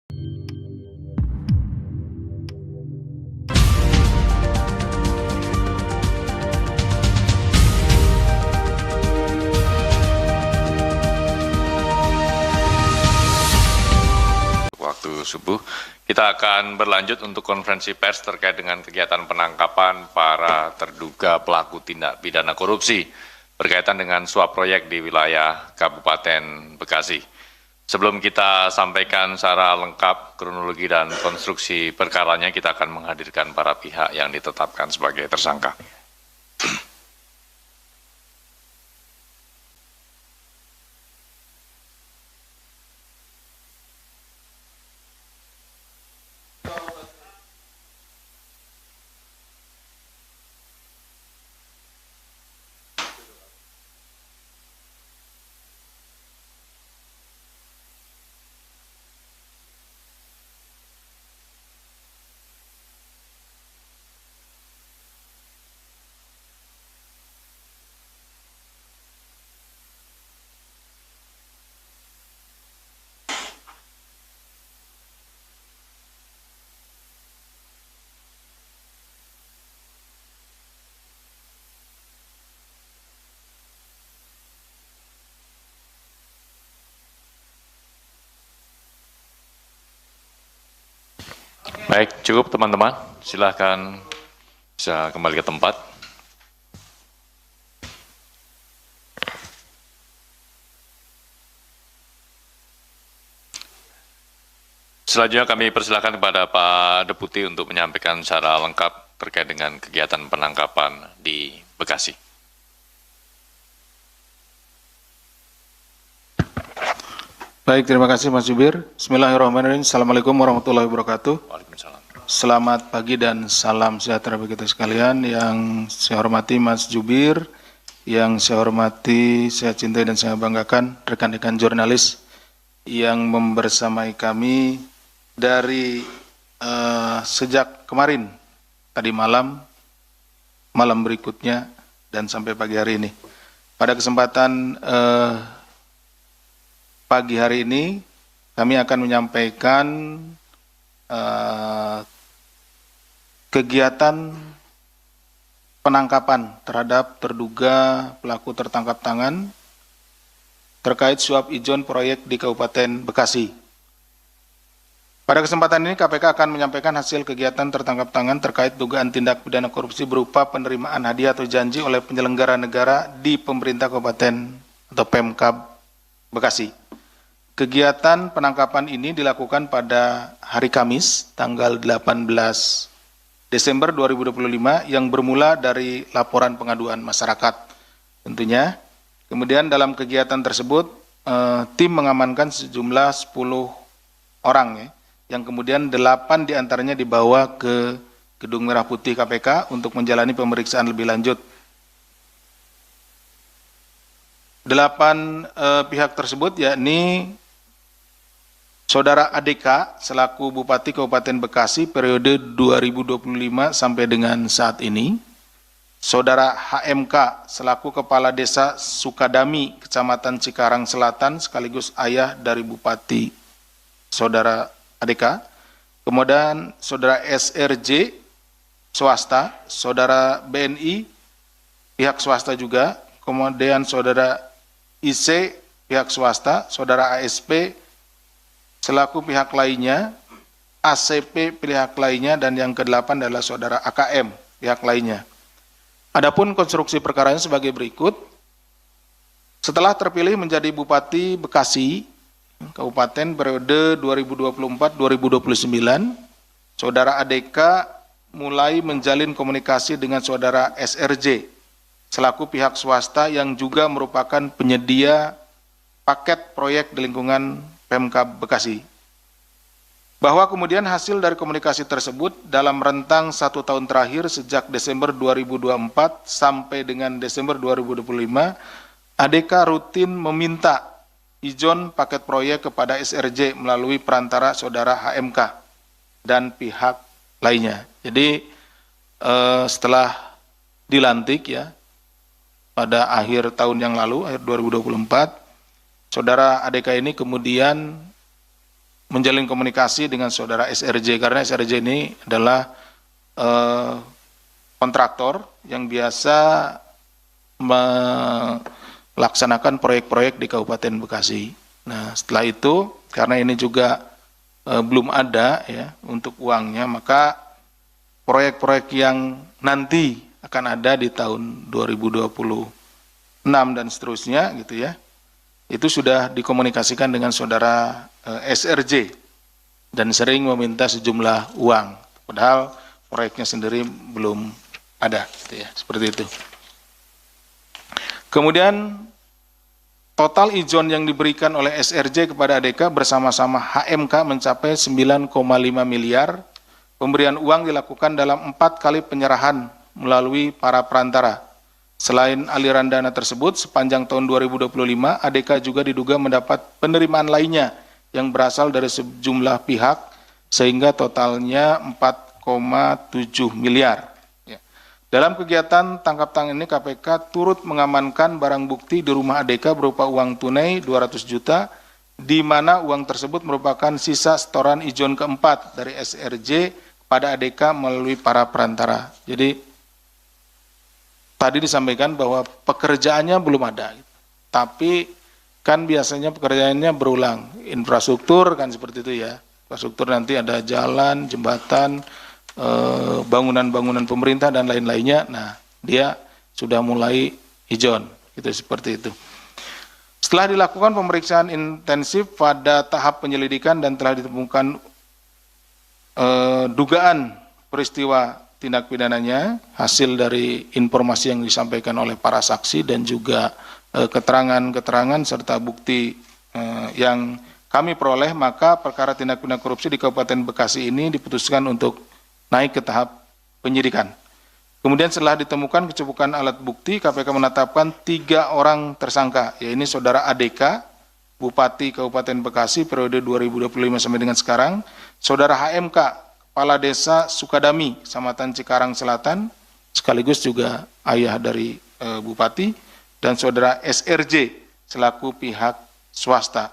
Waktu subuh, kita akan berlanjut untuk konferensi pers terkait dengan kegiatan penangkapan para terduga pelaku tindak pidana korupsi berkaitan dengan suap proyek di wilayah Kabupaten Bekasi. Sebelum kita sampaikan secara lengkap kronologi dan konstruksi perkaranya, kita akan menghadirkan para pihak yang ditetapkan sebagai tersangka. Baik, cukup teman-teman. Silakan bisa kembali ke tempat. Selanjutnya kami persilakan kepada Pak Deputi untuk menyampaikan secara lengkap terkait dengan kegiatan penangkapan di Bekasi. Baik, terima kasih Mas Jubir. Bismillahirrahmanirrahim. Assalamualaikum warahmatullahi wabarakatuh. Waalaikumsalam. Selamat pagi dan salam sejahtera bagi kita sekalian. Yang saya hormati Mas Jubir, yang saya hormati, saya cintai dan saya banggakan rekan-rekan jurnalis yang membersamai kami dari sejak kemarin, tadi malam berikutnya, dan sampai pagi hari ini. Pada kesempatan pagi hari ini, kami akan menyampaikan kegiatan penangkapan terhadap terduga pelaku tertangkap tangan terkait suap ijon proyek di Kabupaten Bekasi. Pada kesempatan ini, KPK akan menyampaikan hasil kegiatan tertangkap tangan terkait dugaan tindak pidana korupsi berupa penerimaan hadiah atau janji oleh penyelenggara negara di pemerintah Kabupaten atau Pemkab Bekasi. Kegiatan penangkapan ini dilakukan pada hari Kamis, tanggal 18 Desember 2025, yang bermula dari laporan pengaduan masyarakat tentunya. Kemudian dalam kegiatan tersebut, tim mengamankan sejumlah 10 orang, yang kemudian 8 diantaranya dibawa ke Gedung Merah Putih KPK untuk menjalani pemeriksaan lebih lanjut. 8 pihak tersebut yakni Saudara ADK selaku Bupati Kabupaten Bekasi periode 2025 sampai dengan saat ini, Saudara HMK selaku Kepala Desa Sukadami, Kecamatan Cikarang Selatan, sekaligus ayah dari Bupati Saudara ADK, kemudian Saudara SRJ swasta, Saudara BNI pihak swasta juga, kemudian Saudara IC pihak swasta, Saudara ASP selaku pihak lainnya, ACP pihak lainnya, dan yang ke-8 adalah Saudara AKM pihak lainnya. Adapun konstruksi perkaranya sebagai berikut. Setelah terpilih menjadi Bupati Bekasi Kabupaten periode 2024-2029, Saudara ADK mulai menjalin komunikasi dengan Saudara SRJ selaku pihak swasta yang juga merupakan penyedia paket proyek di lingkungan Pemkab Bekasi. Bahwa kemudian hasil dari komunikasi tersebut dalam rentang 1 tahun terakhir sejak Desember 2024 sampai dengan Desember 2025, ADK rutin meminta ijon paket proyek kepada SRJ melalui perantara Saudara HMK dan pihak lainnya. Jadi setelah dilantik pada akhir tahun yang lalu, akhir 2024, Saudara ADK ini kemudian menjalin komunikasi dengan saudara SRJ, karena SRJ ini adalah kontraktor yang biasa melaksanakan proyek-proyek di Kabupaten Bekasi. Nah, setelah itu karena ini juga belum ada ya untuk uangnya, maka proyek-proyek yang nanti akan ada di tahun 2026 dan seterusnya gitu ya, itu sudah dikomunikasikan dengan saudara SRJ dan sering meminta sejumlah uang, padahal proyeknya sendiri belum ada gitu ya, seperti itu. Kemudian total ijon yang diberikan oleh SRJ kepada ADK bersama-sama HMK mencapai 9,5 miliar. Pemberian uang dilakukan dalam 4 kali penyerahan melalui para perantara. Selain aliran dana tersebut, sepanjang tahun 2025, ADK juga diduga mendapat penerimaan lainnya yang berasal dari sejumlah pihak, sehingga totalnya 4,7 miliar. Dalam kegiatan tangkap tangan ini, KPK turut mengamankan barang bukti di rumah ADK berupa uang tunai 200 juta, di mana uang tersebut merupakan sisa setoran ijon keempat dari SRJ pada ADK melalui para perantara. Jadi, tadi disampaikan bahwa pekerjaannya belum ada, tapi kan biasanya pekerjaannya berulang. Infrastruktur kan seperti itu ya, infrastruktur nanti ada jalan, jembatan, bangunan-bangunan pemerintah dan lain-lainnya. Nah, dia sudah mulai ijon, gitu seperti itu. Setelah dilakukan pemeriksaan intensif pada tahap penyelidikan dan telah ditemukan dugaan peristiwa tindak pidananya, hasil dari informasi yang disampaikan oleh para saksi dan juga keterangan-keterangan serta bukti yang kami peroleh, maka perkara tindak pidana korupsi di Kabupaten Bekasi ini diputuskan untuk naik ke tahap penyidikan. Kemudian setelah ditemukan kecukupan alat bukti, KPK menetapkan 3 orang tersangka, yaitu saudara ADK, Bupati Kabupaten Bekasi periode 2025 sampai dengan sekarang, saudara HMK, Kepala Desa Sukadami, Kecamatan Cikarang Selatan, sekaligus juga ayah dari Bupati, dan saudara SRJ selaku pihak swasta.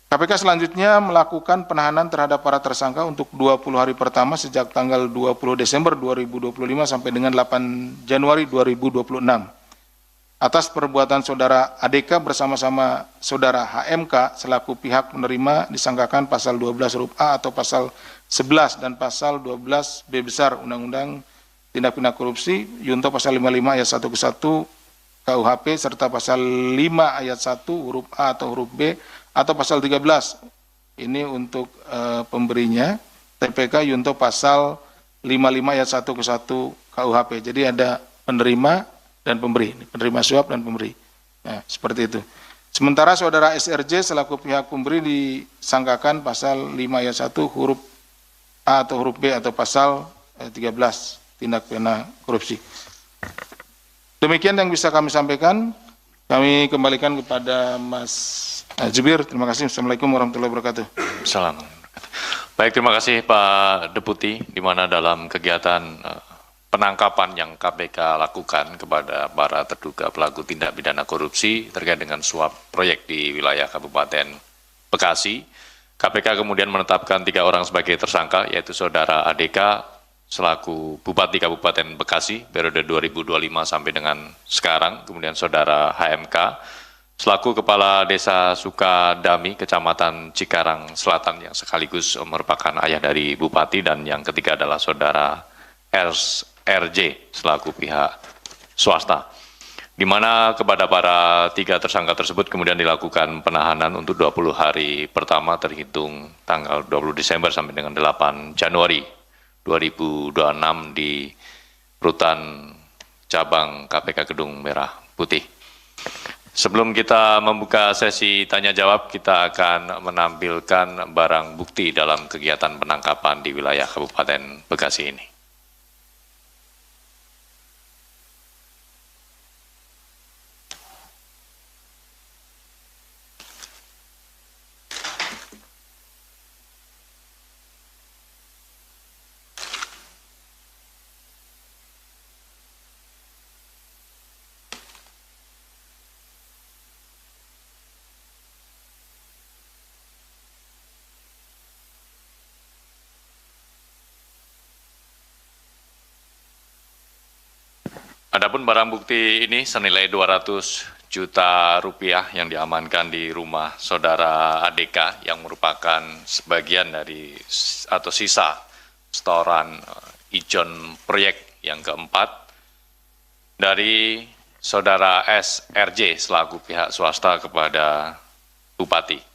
KPK selanjutnya melakukan penahanan terhadap para tersangka untuk 20 hari pertama sejak tanggal 20 Desember 2025 sampai dengan 8 Januari 2026. Atas perbuatan saudara ADK bersama-sama saudara HMK selaku pihak menerima disangkakan pasal 12 huruf A atau pasal 11 dan pasal 12 B besar Undang-Undang Tindak Pidana Korupsi, Yunto pasal 55 ayat 1 ke 1 KUHP serta pasal 5 ayat 1 huruf A atau huruf B atau pasal 13, ini untuk pemberinya, TPK Yunto pasal 55 ayat 1 ke 1 KUHP. Jadi ada penerima dan pemberi, penerima suap dan pemberi. Nah, seperti itu. Sementara saudara SRJ selaku pihak pemberi disangkakan pasal 5 ayat 1 huruf A atau huruf B atau pasal 13 tindak pidana korupsi. Demikian yang bisa kami sampaikan. Kami kembalikan kepada Mas Jubir. Terima kasih. Assalamualaikum warahmatullahi wabarakatuh. Assalamualaikum. Baik, terima kasih Pak Deputi, di mana dalam kegiatan penangkapan yang KPK lakukan kepada para terduga pelaku tindak pidana korupsi terkait dengan suap proyek di wilayah Kabupaten Bekasi, KPK kemudian menetapkan 3 orang sebagai tersangka, yaitu saudara ADK selaku Bupati Kabupaten Bekasi periode 2025 sampai dengan sekarang, kemudian saudara HMK selaku Kepala Desa Sukadami, Kecamatan Cikarang Selatan yang sekaligus merupakan ayah dari Bupati, dan yang ketiga adalah saudara SRJ selaku pihak swasta. Di mana kepada para 3 tersangka tersebut kemudian dilakukan penahanan untuk 20 hari pertama terhitung tanggal 20 Desember sampai dengan 8 Januari 2026 di Rutan Cabang KPK Gedung Merah Putih. Sebelum kita membuka sesi tanya jawab, kita akan menampilkan barang bukti dalam kegiatan penangkapan di wilayah Kabupaten Bekasi ini. Adapun barang bukti ini senilai 200 juta rupiah yang diamankan di rumah saudara ADK yang merupakan sebagian dari atau sisa setoran ijon proyek yang keempat dari saudara SRJ selaku pihak swasta kepada Bupati.